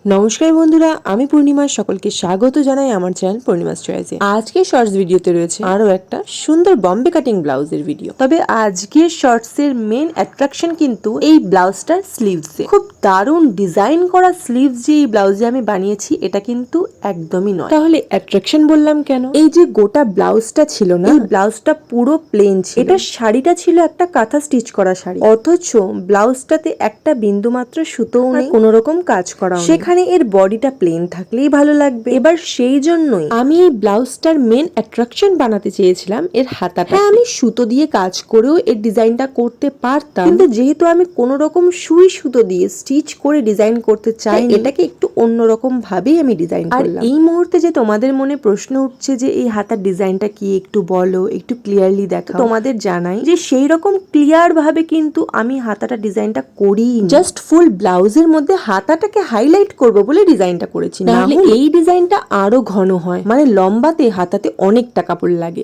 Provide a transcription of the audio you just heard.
নমস্কার বন্ধুরা, আমি পূর্ণিমা। সকলকে স্বাগত জানাই আমার চ্যানেল পূর্ণিমাস চয়েসে। আজকে শর্টস ভিডিওতে রয়েছে আরো একটা সুন্দর বম্বে কাটিং ব্লাউজের ভিডিও। তবে আজকের শর্টস এর মেন অ্যাট্রাকশন কিন্তু এই ব্লাউজটার স্লিভসে। খুব দারুণ ডিজাইন করা স্লিভস যে এই ব্লাউজে আমি বানিয়েছি, এটা কিন্তু একদমই নয়। তাহলে অ্যাট্রাকশন বললাম কেন? এই যে গোটা ব্লাউজটা ছিল না, এই ব্লাউজটা পুরো প্লেন ছিল। এটার শাড়িটা ছিল একটা কাঁথা স্টিচ করা শাড়ি, অথচ ব্লাউজটাতে একটা বিন্দু মাত্র সুতোও নেই, কোনো রকম কাজ করা। সেখানে এর বডিটা প্লেন থাকলেই ভালো লাগবে। এবার সেই জন্যই আমি এই ব্লাউজটার মেন অ্যাট্রাকশন বানাতে চেয়েছিলাম এর হাতাটা। হ্যাঁ, আমি সুতো দিয়ে কাজ করেও এর ডিজাইনটা করতে পারতাম, কিন্তু যেহেতু আমি কোনো রকম সুই সুতো দিয়ে স্টিচ করে ডিজাইন করতে চাই, এটাকে একটু অন্যরকম ভাবেই আমি ডিজাইন করলাম। আর এই মুহূর্তে যে তোমাদের মনে প্রশ্ন উঠছে যে এই হাতার ডিজাইনটা কি, একটু বলো, একটু ক্লিয়ারলি দেখাও। তোমাদের জানাই যে সেই রকম ক্লিয়ার ভাবে কিন্তু আমি হাতাটা ডিজাইনটা করি, জাস্ট ফুল ব্লাউজের মধ্যে হাতাটাকে হাইলাইট করবো বলে ডিজাইনটা করেছি। নাহলে এই ডিজাইনটা আরো ঘন হয়, মানে লম্বাতে হাতাতে অনেকটা কাপড় লাগে।